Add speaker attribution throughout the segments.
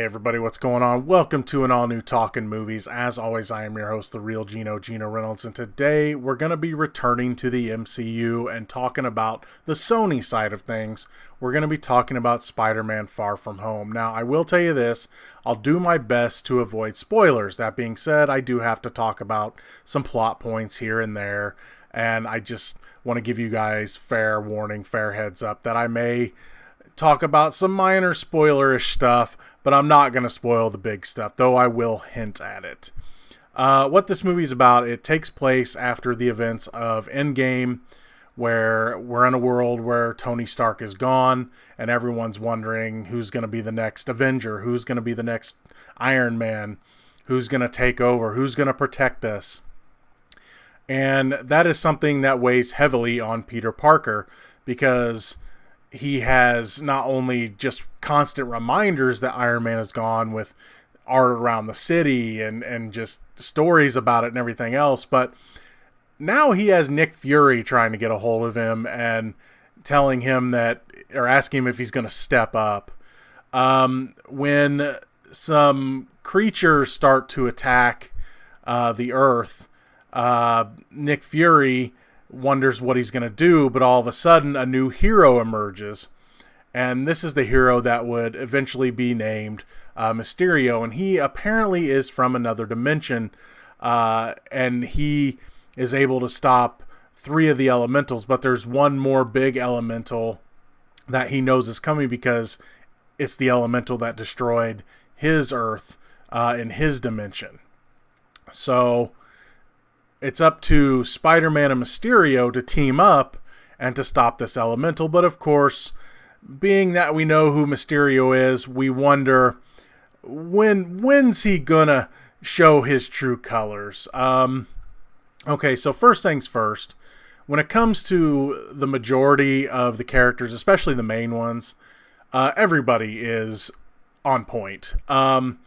Speaker 1: Hey everybody, what's going on? Welcome to an all-new Talkin' Movies. As always, I am your host, the real Gino Reynolds, and today we're going to be returning to the MCU and talking about the Sony side of things. We're going to be talking about Spider-Man Far From Home. Now, I will tell you this, I'll do my best to avoid spoilers. That being said, I do have to talk about some plot points here and there, and I just want to give you guys fair warning, fair heads up that I may talk about some minor spoilerish stuff, but I'm not going to spoil the big stuff, though I will hint at it. What this movie is about, it takes place after the events of Endgame, where we're in a world where Tony Stark is gone, and everyone's wondering who's going to be the next Avenger, who's going to be the next Iron Man, who's going to take over, who's going to protect us. And that is something that weighs heavily on Peter Parker, because he has not only just constant reminders that Iron Man is gone with art around the city and just stories about it and everything else, but now he has Nick Fury trying to get a hold of him and telling him that, or asking him if he's going to step up. When some creatures start to attack the Earth, Nick Fury wonders what he's going to do, but all of a sudden a new hero emerges, and this is the hero that would eventually be named Mysterio, and he apparently is from another dimension, and he is able to stop 3 of the elementals, but there's one more big elemental that he knows is coming because it's the elemental that destroyed his Earth in his dimension. So it's up to Spider-Man and Mysterio to team up and to stop this elemental. But of course, being that we know who Mysterio is, we wonder when's he gonna show his true colors. Okay, so first things first, when it comes to the majority of the characters, especially the main ones, everybody is on point. Tom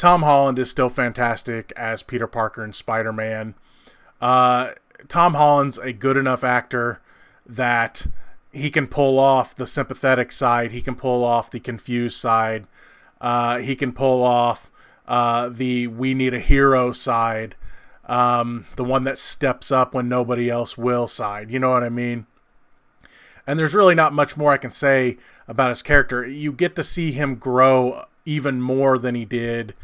Speaker 1: Holland is still fantastic as Peter Parker and Spider-Man. Tom Holland's a good enough actor that he can pull off the sympathetic side. He can pull off the confused side. He can pull off the we need a hero side. The one that steps up when nobody else will side. You know what I mean? And there's really not much more I can say about his character. You get to see him grow even more than he did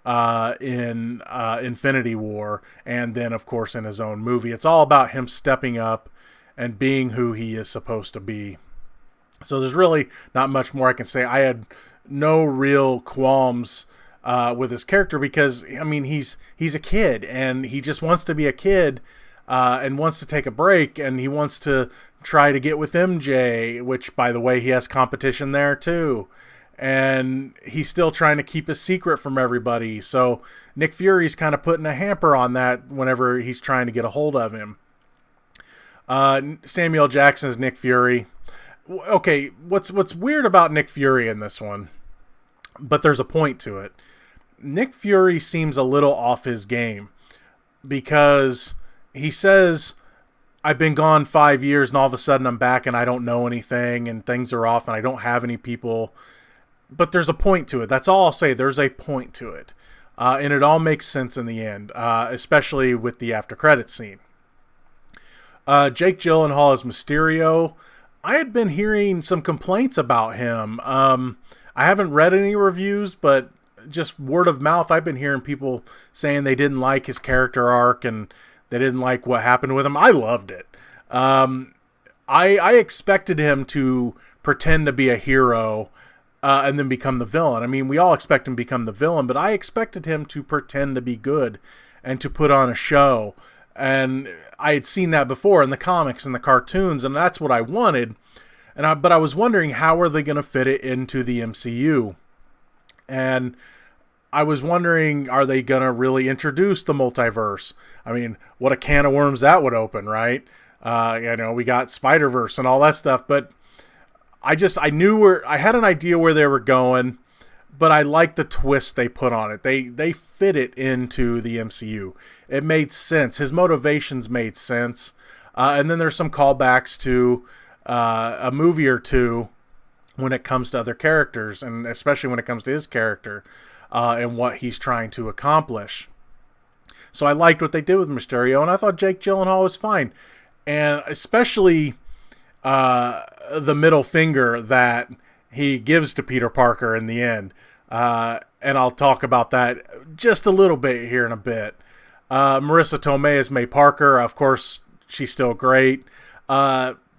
Speaker 1: in Infinity War, and then of course in his own movie. It's all about him stepping up and being who he is supposed to be. So there's really not much more I can say. I had no real qualms with his character because, I mean, he's a kid and he just wants to be a kid and wants to take a break, and he wants to try to get with MJ, which, by the way, he has competition there too. And he's still trying to keep a secret from everybody. So Nick Fury's kind of putting a hamper on that whenever he's trying to get a hold of him. Samuel Jackson's Nick Fury. Okay, what's weird about Nick Fury in this one, but there's a point to it. Nick Fury seems a little off his game because he says, I've been gone 5 years and all of a sudden I'm back and I don't know anything and things are off and I don't have any people. But there's a point to it. That's all I'll say. There's a point to it. And it all makes sense in the end, especially with the after credits scene. Jake Gyllenhaal as Mysterio. I had been hearing some complaints about him. I haven't read any reviews, but just word of mouth, I've been hearing people saying they didn't like his character arc and they didn't like what happened with him. I loved it. I expected him to pretend to be a hero and then become the villain. I mean, we all expect him to become the villain, but I expected him to pretend to be good and to put on a show. And I had seen that before in the comics and the cartoons, and that's what I wanted. But I was wondering, how are they going to fit it into the MCU? And I was wondering, are they going to really introduce the multiverse? I mean, what a can of worms that would open, right? We got Spider-Verse and all that stuff, but I had an idea where they were going, but I liked the twist they put on it. They fit it into the MCU. It made sense. His motivations made sense. And then there's some callbacks to a movie or two when it comes to other characters, and especially when it comes to his character and what he's trying to accomplish. So I liked what they did with Mysterio, and I thought Jake Gyllenhaal was fine. And especially the middle finger that he gives to Peter Parker in the end. And I'll talk about that just a little bit here in a bit. Marissa Tomei is May Parker. Of course, she's still great.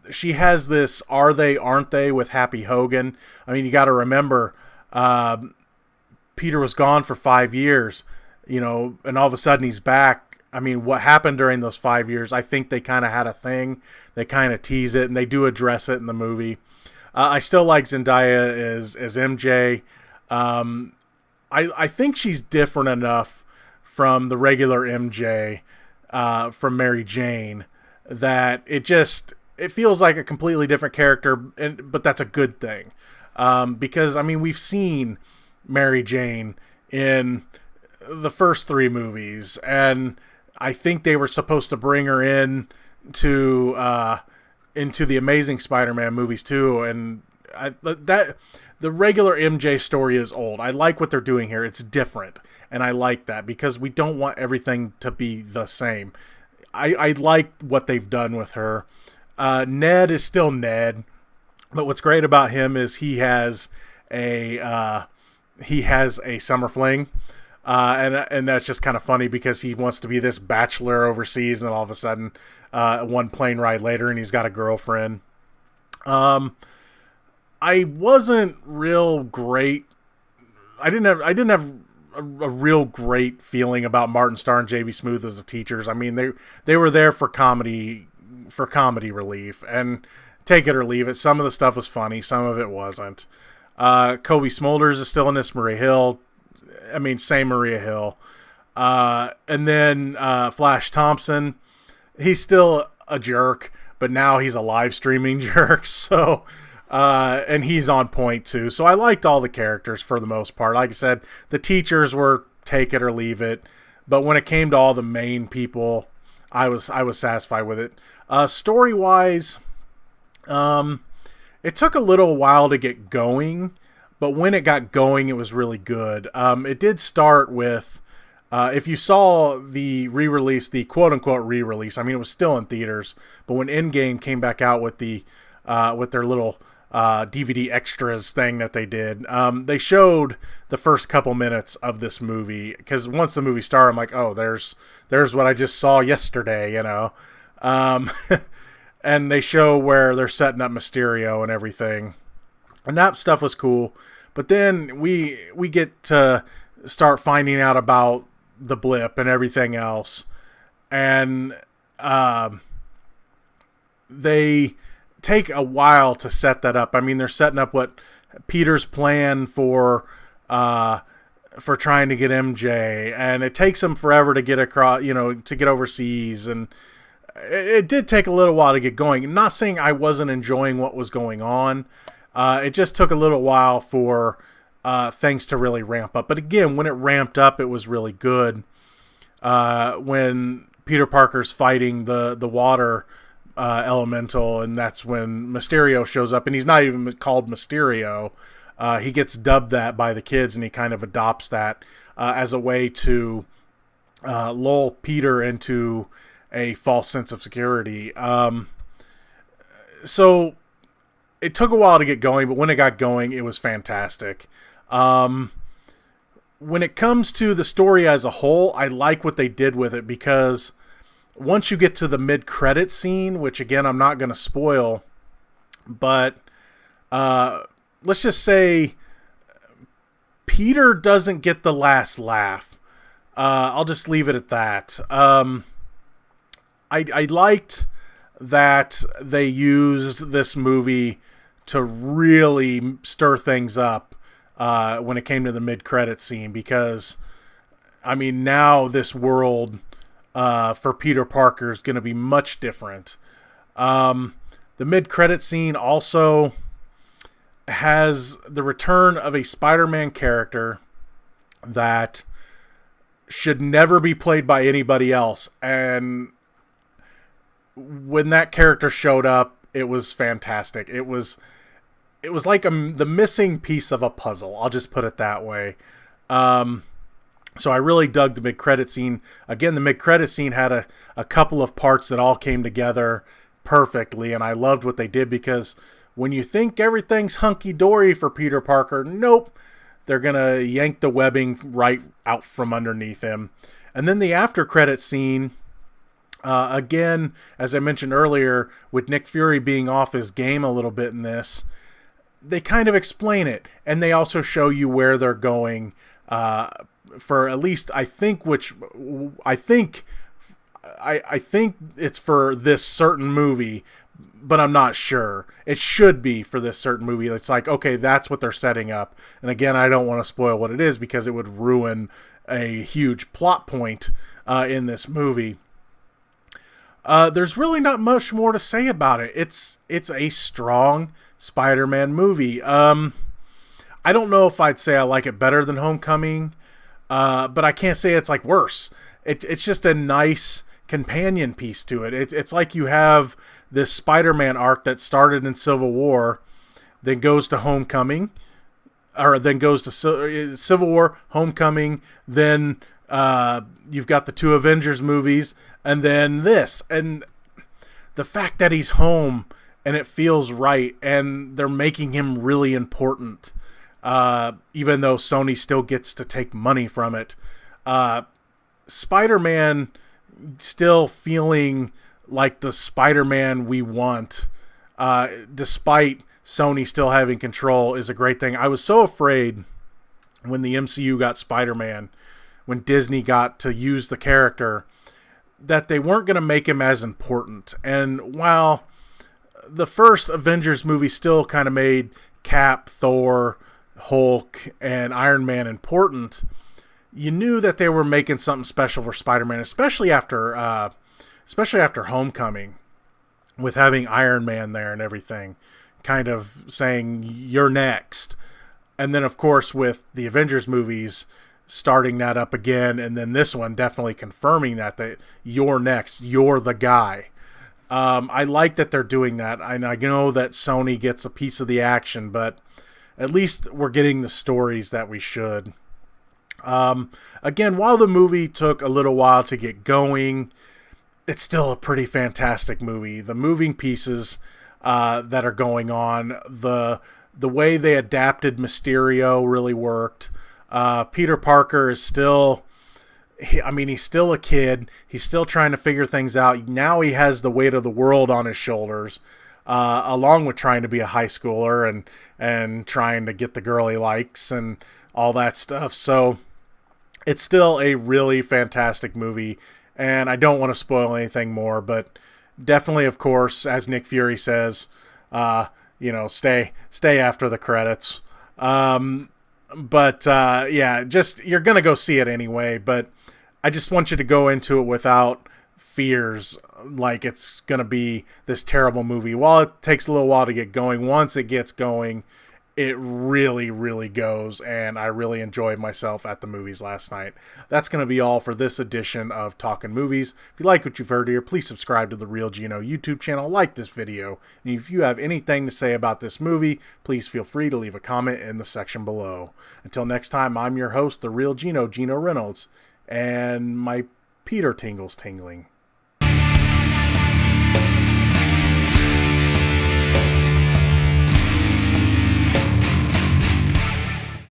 Speaker 1: She has this "Are They, Aren't They" with Happy Hogan. I mean, you got to remember, Peter was gone for 5 years, and all of a sudden he's back. I mean, what happened during those 5 years? I think they kind of had a thing. They kind of tease it, and they do address it in the movie. I still like Zendaya as MJ. I think she's different enough from the regular MJ, from Mary Jane, that it feels like a completely different character, but that's a good thing. Because, I mean, we've seen Mary Jane in the first 3 movies, and I think they were supposed to bring her into the Amazing Spider-Man movies too, and the regular MJ story is old. I like what they're doing here. It's different, and I like that because we don't want everything to be the same. I like what they've done with her. Ned is still Ned, but what's great about him is he has a summer fling. And that's just kind of funny because he wants to be this bachelor overseas, and all of a sudden, one plane ride later, and he's got a girlfriend. I wasn't real great. I didn't have a real great feeling about Martin Starr and JB Smoove as the teachers. I mean, they were there for comedy relief, and take it or leave it. Some of the stuff was funny, some of it wasn't. Kobe Smulders is still in this. Maria Hill. I mean, same Maria Hill. And then Flash Thompson, he's still a jerk, but now he's a live streaming jerk. So, and he's on point too. So I liked all the characters for the most part. Like I said, the teachers were take it or leave it. But when it came to all the main people, I was satisfied with it. Story-wise, it took a little while to get going. But when it got going, it was really good. It did start with, if you saw the re-release, the quote-unquote re-release, I mean, it was still in theaters, but when Endgame came back out with with their little DVD extras thing that they did, they showed the first couple minutes of this movie, because once the movie started, I'm like, oh, there's what I just saw yesterday, and they show where they're setting up Mysterio and everything. And that stuff was cool. But then we get to start finding out about the blip and everything else. And they take a while to set that up. I mean, they're setting up what Peter's plan for trying to get MJ. And it takes them forever to get across, to get overseas. And it did take a little while to get going. I'm not saying I wasn't enjoying what was going on. It just took a little while for things to really ramp up. But again, when it ramped up, it was really good. When Peter Parker's fighting the water elemental, and that's when Mysterio shows up. And he's not even called Mysterio. He gets dubbed that by the kids, and he kind of adopts that as a way to lull Peter into a false sense of security. So it took a while to get going, but when it got going, it was fantastic. When it comes to the story as a whole, I like what they did with it, because once you get to the mid-credit scene, which again, I'm not going to spoil, but let's just say Peter doesn't get the last laugh. I'll just leave it at that. I liked that they used this movie to really stir things up when it came to the mid-credit scene, because, I mean, now this world for Peter Parker is going to be much different. The mid-credit scene also has the return of a Spider-Man character that should never be played by anybody else, and when that character showed up, it was fantastic. It was it was like the missing piece of a puzzle. I'll just put it that way. So I really dug the mid-credit scene. Again, the mid-credit scene had a couple of parts that all came together perfectly, and I loved what they did, because when you think everything's hunky-dory for Peter Parker, nope, they're going to yank the webbing right out from underneath him. And then the after-credit scene, again, as I mentioned earlier, with Nick Fury being off his game a little bit in this, they kind of explain it, and they also show you where they're going, for at least I think it's for this certain movie, but I'm not sure. It should be for this certain movie. It's like, okay, that's what they're setting up. And again, I don't want to spoil what it is, because it would ruin a huge plot point in this movie. There's really not much more to say about it. It's a strong Spider-Man movie. I don't know if I'd say I like it better than Homecoming, but I can't say it's like worse. It's just a nice companion piece to it. It's like you have this Spider-Man arc that started in Civil War, then goes to Homecoming, or then goes to Civil War, Homecoming, then you've got the 2 Avengers movies, and then this. And the fact that he's home and it feels right, and they're making him really important, even though Sony still gets to take money from it. Spider-Man still feeling like the Spider-Man we want, despite Sony still having control, is a great thing. I was so afraid when the MCU got Spider-Man, when Disney got to use the character, that they weren't going to make him as important. And while the first Avengers movie still kind of made Cap, Thor, Hulk, and Iron Man important, you knew that they were making something special for Spider-Man, especially after Homecoming, with having Iron Man there and everything, kind of saying, you're next. And then, of course, with the Avengers movies, starting that up again, and then this one definitely confirming that you're next, you're the guy. I like that they're doing that, and I know that Sony gets a piece of the action, but at least we're getting the stories that we should. Again, while the movie took a little while to get going, it's still a pretty fantastic movie. The moving pieces that are going on, the way they adapted Mysterio really worked. Peter Parker is still, he's still a kid. He's still trying to figure things out. Now he has the weight of the world on his shoulders, along with trying to be a high schooler and trying to get the girl he likes and all that stuff. So it's still a really fantastic movie, and I don't want to spoil anything more, but definitely, of course, as Nick Fury says, stay after the credits. Just, you're going to go see it anyway, but I just want you to go into it without fears like it's going to be this terrible movie. While it takes a little while to get going, once it gets going, it really, really goes, and I really enjoyed myself at the movies last night. That's going to be all for this edition of Talkin' Movies. If you like what you've heard here, please subscribe to the Real Gino YouTube channel, like this video, and if you have anything to say about this movie, please feel free to leave a comment in the section below. Until next time, I'm your host, the Real Gino, Gino Reynolds, and my Peter tingles tingling.